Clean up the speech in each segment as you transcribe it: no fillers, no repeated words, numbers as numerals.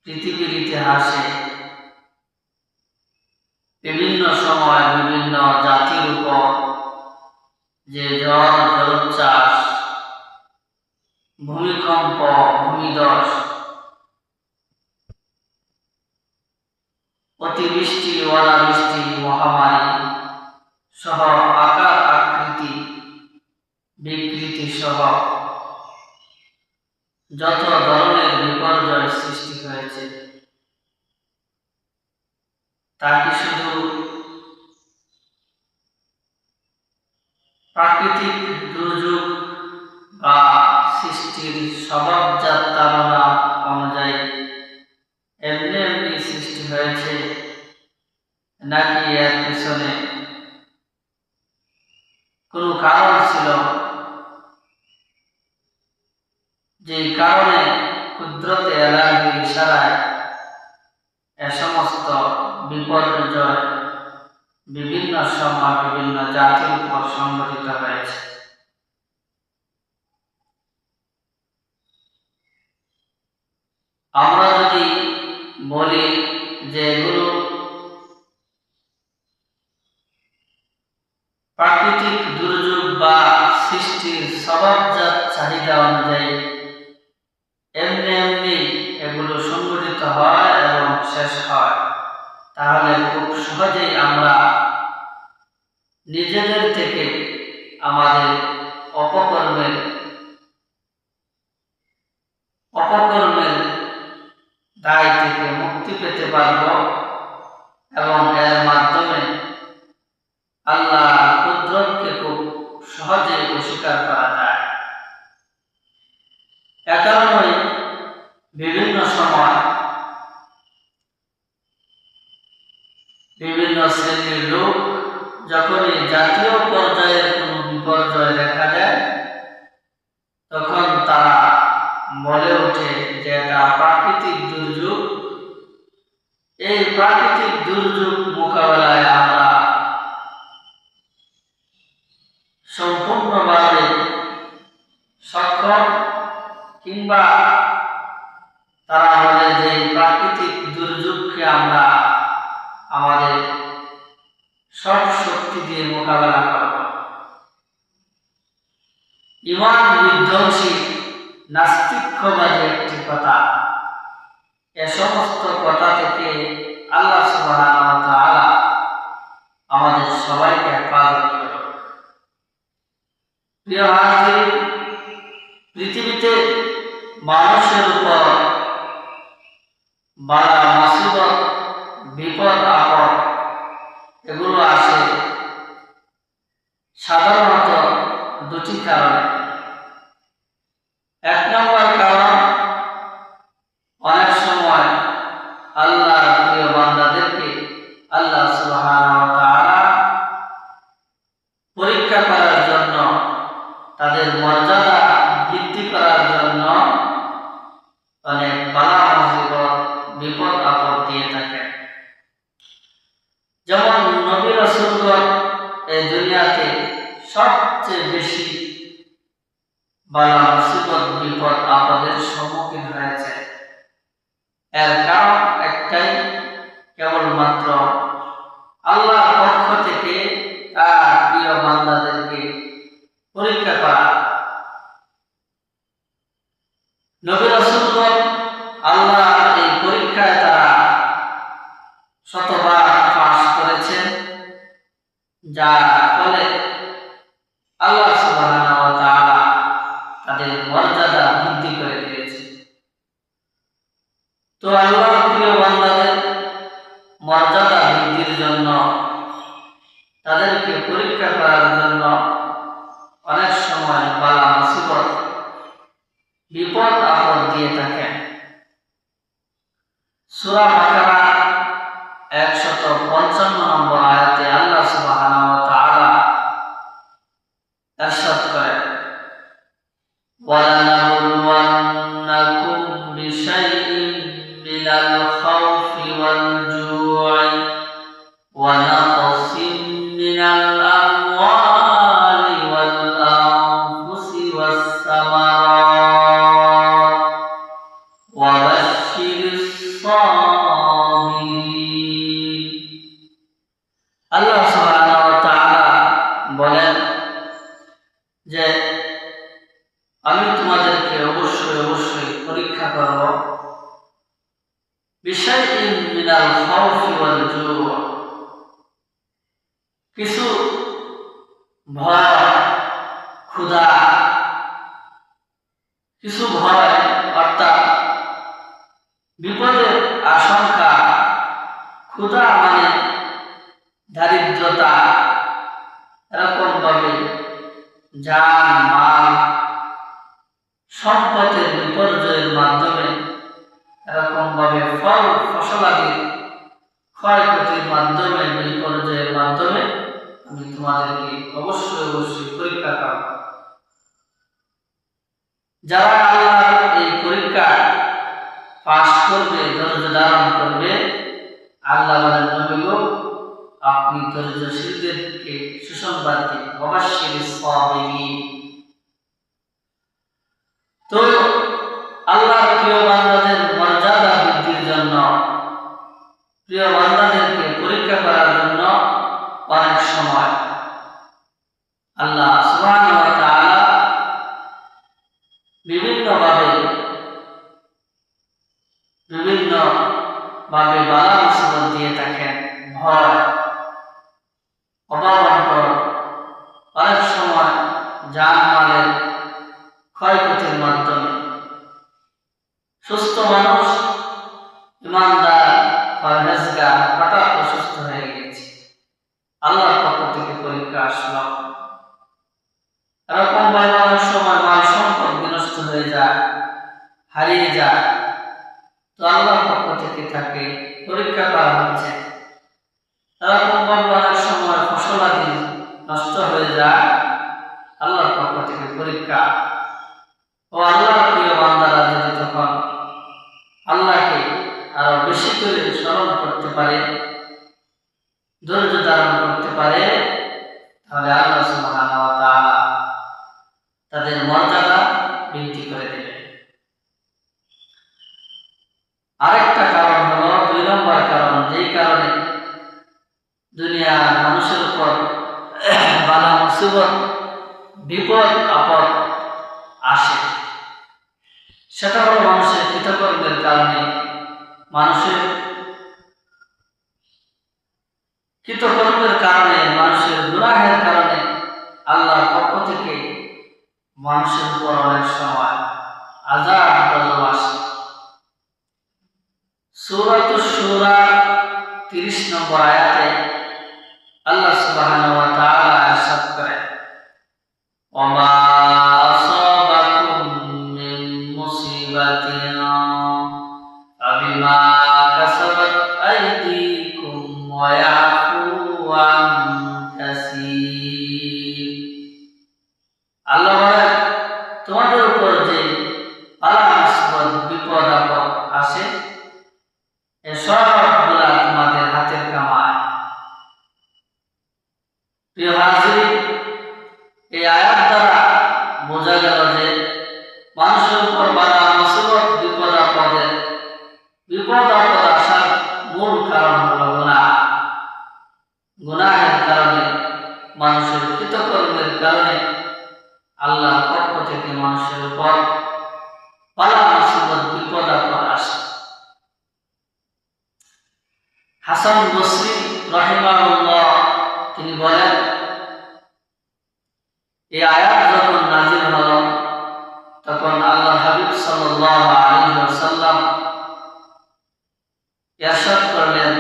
পৃথিবীর ইতিহাসে বিভিন্ন সময় বিভিন্ন জাতির উপর যে ঝড় জলোচ্ছ্বাস, ভূমিকম্প, ভূমিধস, অতিবৃষ্টি, অনাবৃষ্টি, মহামারী সহ আকার আকৃতি বিকৃতি সহ যত ধরনের বিপর্যয় সৃষ্টি হয়েছে, তা কি শুধু প্রাকৃতিক দুর্যোগ বা সৃষ্টির স্বভাবজাত ধারণা অনুযায়ী এমনি এমনি সৃষ্টি হয়েছে, নাকি এর পিছনে কোনো কারণ ছিল, যে কারণে কুদরতে ইলাহির ইশারায় এ সমস্ত বিপর্যয় বিভিন্ন সময় বিভিন্ন জাতির উপর সংঘটিত হয়েছে? আমরা যদি বলি যে এগুলো প্রাকৃতিক দুর্যোগ বা সৃষ্টির স্বভাবজাত চাহিদা অনুযায়ী এমনি এমনি এগুলো সংঘটিত হয় এবং শেষ হয়, তাহলে খুব সহজেই আমরা নিজেদের থেকে আমাদের অপকর্মের দায় থেকে মুক্তি পেতে পারব এবং এর মাধ্যমে আল্লাহ কুদরতকে খুব সহজে অস্বীকার করা যায়। এ কারণে বিভিন্ন সময় বিভিন্ন শ্রেণীর লোক যখনই জাতীয় পর্যায়ের কোনো বিপর্যয় দেখা যায়, তখন তারা বলে ওঠে যে এটা প্রাকৃতিক দুর্যোগ। এই প্রাকৃতিক দুর্যোগ মোকাবেলায় আমরা সম্পূর্ণভাবে সক্ষম, কিংবা তারা বলে যে প্রাকৃতিক দুর্যোগকে আমরা আমাদের সব শক্তি দিয়ে মোকাবেলা করব। ঈমান বিধ্বংসী নাস্তিক্যবাদী একটি কথা। এ সমস্ত কথা থেকে আল্লাহ সুবহানাহু ওয়া তাআলা আমাদের সবাইকে হেফাজত করুন। প্রিয় হাজির, পৃথিবীতে মানুষের উপর বালা মুসিবত, বিপদ আপদ এগুলো আসে সাধারণত দুটি কারণে। এক নম্বর কারণ, অনেক সময় আল্লাহর প্রিয় বান্দাদেরকে আল্লাহ সুবহানাহু ওয়া তাআলা পরীক্ষা করার জন্য, তাদের মর্যাদা বৃদ্ধি করার জন্য অনেক বালা মুসিবত, বিপদ আপদ দিয়ে থাকেন। যেমন নবী রাসূলগণ এই দুনিয়াতে সবচেয়ে বেশি বালা মুসিবত, বিপদ আপদের সম্মুখীন হয়েছে। এর কারণ একটাই, কেবলমাত্র আল্লাহর পক্ষ থেকে তার প্রিয় বান্দাদেরকে পরীক্ষা করা। নবী রাসূলগণ আল্লাহর এই পরীক্ষায় তারা শতবার পাস করেছেন, যার ফলে আল্লাহ সুবহানাহু ওয়া তাআলা তাদের মর্যাদা বৃদ্ধি করে দিয়েছে। তো আল্লাহর প্রিয় বান্দাদের মর্যাদা বৃদ্ধির জন্য, তাদেরকে পরীক্ষা করার জন্য অনেক সময় বালা মুসিবত, বিপদ আপদ দিয়ে থাকেন। সূরা বাকারা 155 নম্বর আয়াতে আল্লাহ সুবহানাহু ওয়া তাআলা ইরশাদ করেন, وَلَنَبْلُوَنَّكُمْ بِشَيْءٍ مِّنَ الْخَوْفِ وَالْجُوعِ وَنَقْصٍ مِّنَ الْأَمْوَالِ وَالْأَنفُسِ وَالثَّمَرَاتِ وَبَشِّرِ الصَّابِرِينَ বিশাইইন মিনাল খাউফি ওয়াল জু', কিছু ভয়, ক্ষুধা, কিছু ভয় অর্থাৎ বিপদের আশঙ্কা, ক্ষুধা মানে দারিদ্রতা, এরকম ভাবে জান মাল সম্পদের বিপর্যয়ের মাধ্যমে, এরকম ভাবে ফল ফসলাদির ক্ষয়ক্ষতির মাধ্যমে, বিপর্যয়ের মাধ্যমে আমি তোমাদেরকে অবশ্যই পরীক্ষা করব। যারা আল্লাহর এই পরীক্ষা পাস করবে, ধৈর্য ধারণ করবে, আল্লাহ বলেন নবী গো আপনি ধৈর্যশীলদেরকে সুসংবাদ দিন, ওয়াবাশশিরিস সাবিরিন। তো আল্লাহর প্রিয় বান্দাদের মর্যাদা বৃদ্ধির জন্য, প্রিয় বান্দাদেরকে পরীক্ষা করার জন্য অনেক সময় আল্লাহ সুবহানাহু ওয়া তাআলা বিভিন্নভাবে বালা মুসিবত দিয়ে থাকেন। ভয়, অভাব-অনটন, অনেক সময় জান-মালের ক্ষয়ক্ষতির মাধ্যমে। সুস্থ মানুষ, ইমানদার, পরহেজগার হঠাৎ অসুস্থ হয়ে গেছে, আল্লাহর পক্ষ থেকে পরীক্ষা আসলো। এরকম ভাবে অনেক সময় মাল সম্পদ বিনষ্ট হয়ে যায়, হারিয়ে যায়, তো আল্লাহর পক্ষ থেকে তাকে পরীক্ষা করা হচ্ছে। এরকম ভাবে অনেক সময় ফসলাদি নষ্ট হয়ে যায়, আল্লাহর পক্ষ থেকে পরীক্ষা। ও আল্লাহর প্রিয় বান্দারা যদি তখন আল্লাহকে আরো বেশি করে স্মরণ করতে পারে, ধৈর্য ধারণ করতে পারে, তাহলে আল্লাহ সুবহানাহু ওয়া তাআলা তাদের মর্যাদা বৃদ্ধি করে দেবে। আরেকটা কারণ হলো, 2 নম্বর কারণ, যেই কারণে দুনিয়ার মানুষের উপর বালা মুসিবত, বিপদ আপদ আসে, সেটা হলো মানুষের কৃতকর্মের কারণে। মানুষের কৃতকর্মের কারণে, মানুষের গুনাহের কারণে আল্লাহর পক্ষ থেকে মানুষের উপর অনেক সময় আযাব গজব আসে। সূরাতুশ শূরা 30 নম্বর আয়াতে আল্লাহ সুবহানাহু ওয়া তাআলা ইরশাদ করেন, ওমা আসাবাকুম মিন মুসিবাতিন ফাবিমা কাসাবাত আইদিকুম ওয়া ইয়াফু আন কাসীর। আল্লাহ বলেন তোমাদের উপর যে বালা মুসিবত, বিপদ আপদ আসে, সবগুলা তোমাদের হাতের কামাই। প্রিয় হাজিরিন, এই আয়াত দ্বারা বোঝা গেল যে মানুষের উপর বালা মুসিবত, বিপদ আপদ আসার মূল কারণ হল গুনাহ। গুনাহের কারণে, মানুষের কৃতকর্মের কারণে আল্লাহর পক্ষ থেকে মানুষের উপর বালা মুসিবত, বিপদ আপদ আসে। হাসান বসরি রাহিমাহুল্লাহ তিনি বলেন, এই আয়াত যখন নাযিল হলো তখন আল্লাহর হাবিব সাল্লাল্লাহু আলাইহি ওয়াসাল্লাম ইরশাদ করলেন,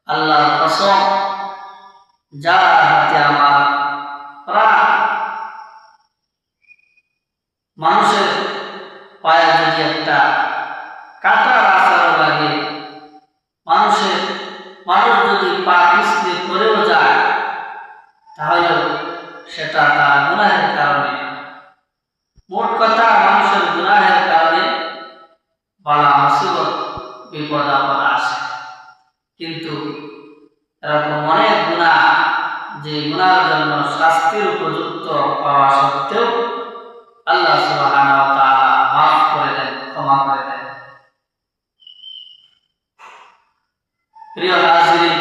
আল্লাহর কসম, যার হাতে আমার প্রাণ, মানুষের পায়ে যদি একটা কাঁটার আঁচড় লাগে, মানুষ যদি পা পিছলে পড়েও যায়, তাহলে সেটা তার গুনাহের কারণে। মোট কথা, মানুষের গুনাহের কারণে বালা মুসিবত, বিপদ আপদ আসে। কিন্তু এরকম অনেক গুনাহ, যে গুনাহের জন্য শাস্তির উপযুক্ত পাওয়া সত্ত্বেও আল্লাহ সুবহানাহু ওয়া তাআলা মাফ করে দেন, ক্ষমা করে দেন। প্রিয় হাজিরিন,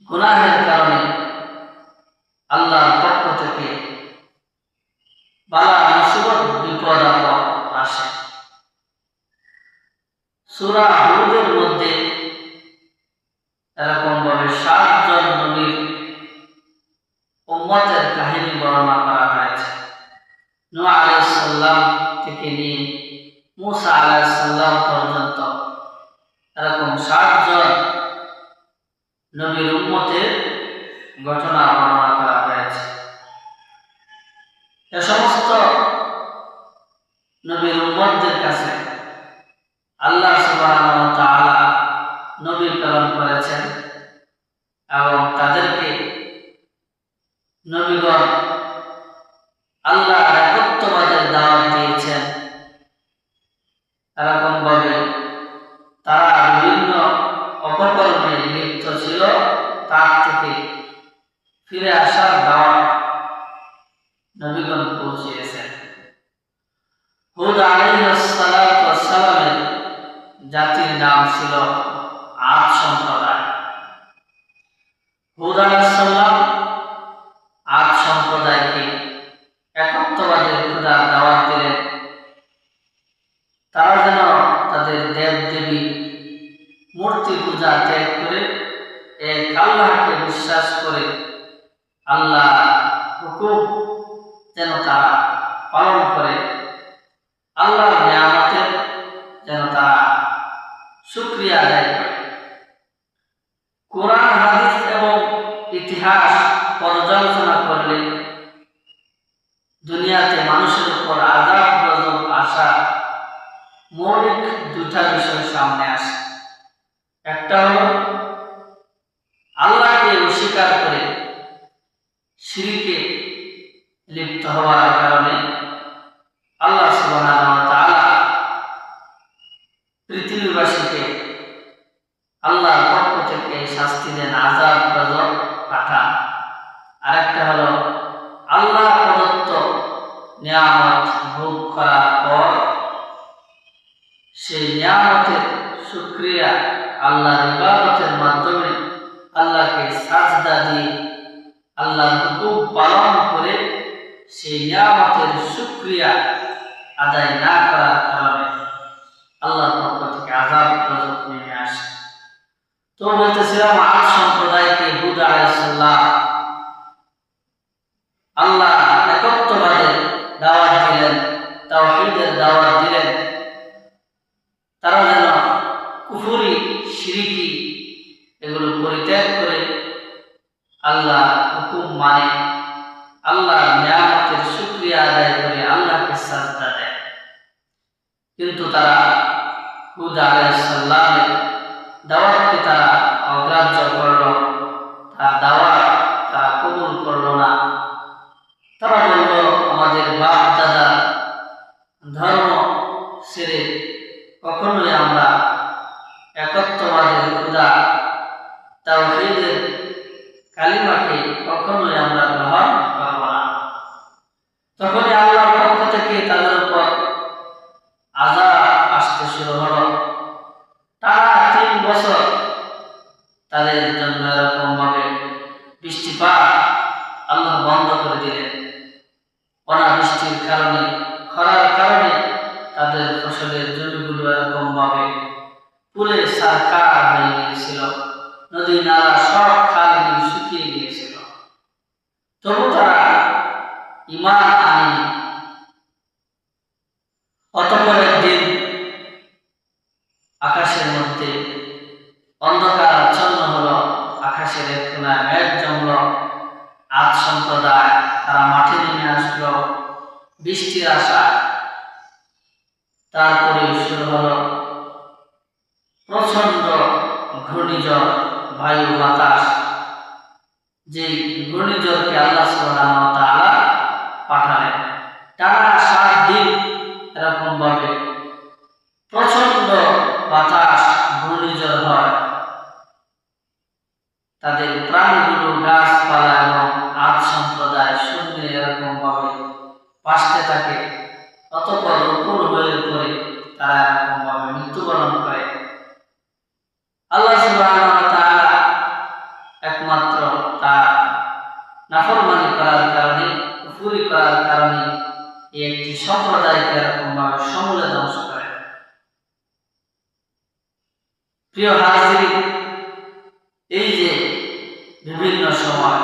গুনাহের কারণে আল্লাহর পক্ষ থেকে বালা মুসিবত, বিপদ আপদ আসে। সূরা হুদের মধ্যে এরকম ভাবে 7 জন নবীর উম্মতের কাহিনী বর্ণনা করা হয়েছে। নূহ আলাইহিস সালাম থেকে নিয়ে মূসা আলাইহিস সালাম পর্যন্ত এরকম 7 জন নবীর উম্মতের ঘটনা বর্ণনা করা হয়েছে। এ সমস্ত নবীর উম্মতদের কাছে আল্লাহ সুবহানাহু ওয়া তাআলা নবী প্রেরণ করেছেন এবং তাদেরকে নবীগণ আল্লাহর একত্ববাদের দাওয়াত দিয়েছেন। এরকম ভাবে তারা বিভিন্ন অপকর্মে লিপ্ত ছিল, তার থেকে ফিরে আসার দাওয়াত নবীগণ পৌঁছিয়েছেন। হুদ আলাইহিস সালামের জাতির নাম ছিল আদ সম্প্রদায়। হুদ আলাইহিস সালাম আদ সম্প্রদায়কে একত্ববাদের খোদার দাওয়াত দিলেন। তারা যেন তাদের দেব দেবী মূর্তি পূজা ত্যাগ করে এক আল্লাহকে বিশ্বাস করে আল্লাহ হুকুম যেন তারা পালন করে, আল্লাহর নিয়ামতের যেন তারা শুকরিয়া আদায় করে। কোরআন হাদিস এবং ইতিহাস পর্যালোচনা করলে দুনিয়াতে মানুষের উপর আযাব গজব আসা মৌলিক দুটা বিষয় সামনে আসে। একটা হলো আল্লাহকে অস্বীকার করে শিরকে লিপ্ত হওয়ার কারণে আল্লাহ সুবহানাহু ওয়া তাআলা পৃথিবীবাসীকে আল্লাহর পক্ষ থেকে শাস্তি দেন, আযাব গজব পাঠান। আরেকটা হলো আল্লাহ প্রদত্ত নিয়ামত ভোগ করার পর সেই নিয়ামতের শুকরিয়া আল্লাহর ইবাদতের মাধ্যমে আল্লাহকে সাজদা দিয়ে আল্লাহর হুকুম পালন করে সেই নিয়ামতের শুকরিয়া আদায় না করার কারণে আল্লাহর পক্ষ থেকে আযাব গজব নেমে আসে। তো বলতেছিলাম আদ সম্প্রদায়কে হুদ আলাইহিস সালাম আল্লাহ একত্ববাদের দাওয়াত দিলেন, তাওহীদের দাওয়াত দিলেন। তারা যেন কুফরি শিরকি এগুলো পরিত্যাগ করে আল্লাহ হুকুম মানে, আল্লাহর নিয়ামতের শুকরিয়া আদায় করে আল্লাহকে সাজদা দেয়। কিন্তু তারা হুদ আলাইহিস সালামের দাওয়াতকে তারা অগ্রাহ্য করল, তার দাওয়াত তারা কবুল করল না। তারা বলল আমাদের বাপ দাদা ধর্ম ছেড়ে কখনোই আমরা একত্ববাদের খোদা তাওহীদের কালিমাকে কখনোই আমরা গ্রহণ করব না। তখনই আল্লাহর পক্ষ থেকে তাদের উপর আযাব আসতে শুরু হলো। টানা 3 বছর তাদের জন্য এরকম ভাবে বৃষ্টিপাত আল্লাহ বন্ধ করে দিলেন। অনাবৃষ্টির কারণে, খরার কারণে তাদের ফসলের জমিগুলো এরকম ভাবে পুরে সারকার হয়ে গিয়েছিল, নদী নালা সব খাল বিল শুকিয়ে গিয়েছিল। তবু তারা ঈমান আনেনি। অতঃপর একদিন আকাশের মধ্যে অন্ধকার আচ্ছন্ন হলো, আকাশের এক কোণায় মেঘ জমল। আদ সম্প্রদায় তারা মাঠে নেমে আসলো বৃষ্টির আশায়। তারপরে শুরু হলো প্রচন্ড ঘূর্ণিঝড়, বায়ু বাতাস। যেই ঘূর্ণিঝড়কে আল্লাহ সুবহানাহু ওয়া তাআলা পাঠালেন। টানা 7 দিন এরকম ভাবে প্রচন্ড বাতাস ঘূর্ণিঝড় হয়। তাদের প্রাণীগুলো গাছপালা এবং আদ সম্প্রদায় শূন্যে এরকম ভাবে ভাসতে থাকে। অতঃপর উপর হয়ে পড়ে তারা এরকম ভাবে মৃত্যুবরণ করে। আল্লাহ সুবহানাহু ওয়া তাআলা একমাত্র তার নাফরমানি করার কারণে, কুফরি করার কারণে এই একটি সম্প্রদায়কে এরকম ভাবে সমূলে ধ্বংস করে। প্রিয় হাজিরিন, এই যে বিভিন্ন সময়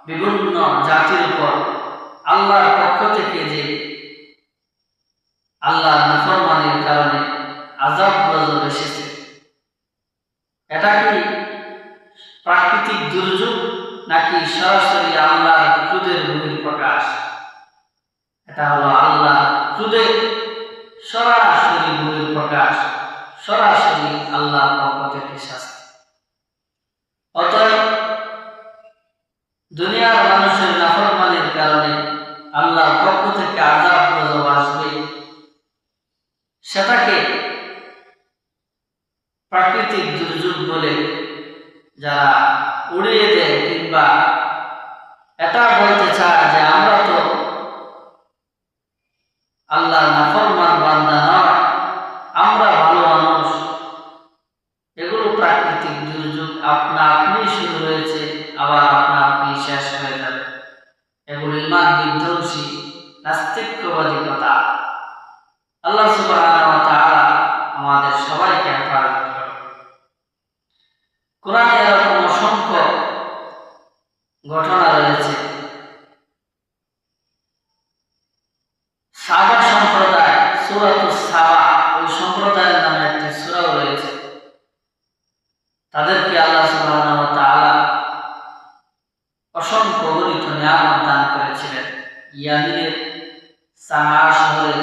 বিভিন্ন জাতির উপর আল্লাহর পক্ষ থেকে যে আল্লাহর নাফরমানির কারণে আযাব গজব এসেছে, এটা কি প্রাকৃতিক দুর্যোগ নাকি সরাসরি আল্লাহর ক্রোধের বহিঃপ্রকাশ? এটা হলো আল্লাহর ক্রোধের সরাসরি বহিঃপ্রকাশ, সরাসরি আল্লাহর পক্ষ থেকে শাস্তি। অতএব দুনিয়ার মানুষের নাফরমানির কারণে আল্লাহর পক্ষ থেকে আযাব গজব আসবে, সেটাকে প্রাকৃতিক দুর্যোগ বলে যারা উড়িয়ে দেয় কিংবা এটা বলতে চায় যে আমরা তো আল্লাহর নাফরমান বান্দা নয়, আমরা ভালো মানুষ, এগুলো প্রাকৃতিক দুর্যোগ, আপনা আপনি শুরু হয়েছে আবার আপনা আপনি শেষ হয়ে যাবে। এগুলো ঈমান বিধ্বংসী নাস্তিক্যবাদী কথা। আল্লাহ সুবহানাহু ওয়া তাআলা আমাদের সবাইকে হেফাজত করুন। কোরআনে এরকম অসংখ্য ঘটনা রয়েছে। সাবা সম্প্রদায়, সূরাতুস সাবা, ওই সম্প্রদায়ের নামে একটি সূরাও রয়েছে। তাদেরকে আল্লাহ সুবহানাহু ওয়া তাআলা অসংখ্য অগণিত নিয়ামত দান করেছিলেন। ইয়ামিনের সানা শহরের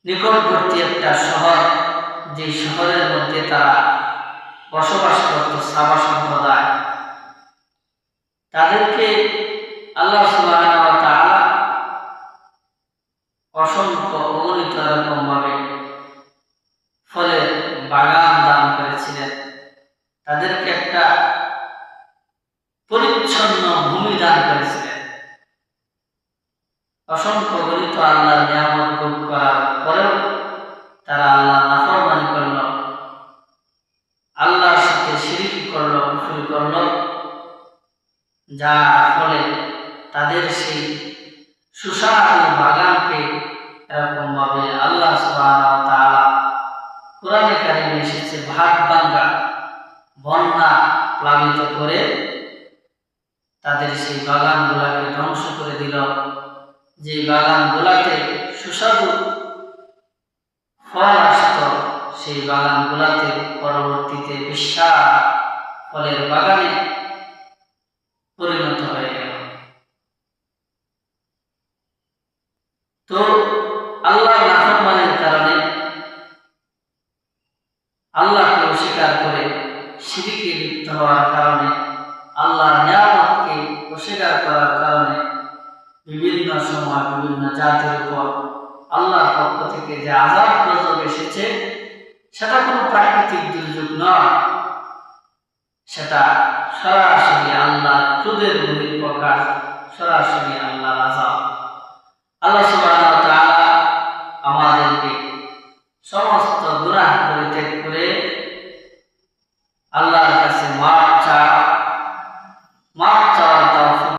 নিকটবর্তী একটা শহর, যে শহরের মধ্যে তারা বসবাস করত, সাবা সম্প্রদায়, তাদেরকে আল্লাহ সুবহানাহু ওয়া তাআলা অসংখ্য অগণিত এরকম ভাবে ফলের বাগান দান করেছিলেন। তাদেরকে একটা পরিচ্ছন্ন ভূমি দান করেছিলেন। অসংখ্য অগণিত আল্লাহর নিয়ামত ভোগ করার পরেও তারা আল্লাহ নাফরমানি করল, আল্লাহর সাথে শিরক করল, কুফর করল, যার ফলে তাদের সেই সুস্বাদু বাগানকে এরকম ভাবে আল্লাহ সুবহানাহু ওয়া তাআলা কোরআনে কারিমে এসেছে ভাগ ভাঙ্গা, বন্যা প্লাবিত করে তাদের সেই বাগানগুলাকে ধ্বংস করে দিল। যে বাগানগুলাতে সুস্বাদু ফল আসত, সেই বাগানগুলাতে পরবর্তীতে বিশাল ফলের বাগানে পরিণত হয়ে গেল। তো আল্লাহর নাফরমানির কারণে, আল্লাহকে অস্বীকার করে শিরকে লিপ্ত হওয়ার কারণে, আল্লাহর নিয়ামতকে অস্বীকার করার কারণে বিভিন্ন সময় বিভিন্ন জাতির উপর আল্লাহর পক্ষ থেকে যে আযাব গজব এসেছে, সেটা কোনো প্রাকৃতিক দুর্যোগ নয়, সেটা সরাসরি আল্লাহর ক্রোধের বহিঃপ্রকাশ, সরাসরি আল্লাহর আযাব। আল্লাহ সুবহানাহু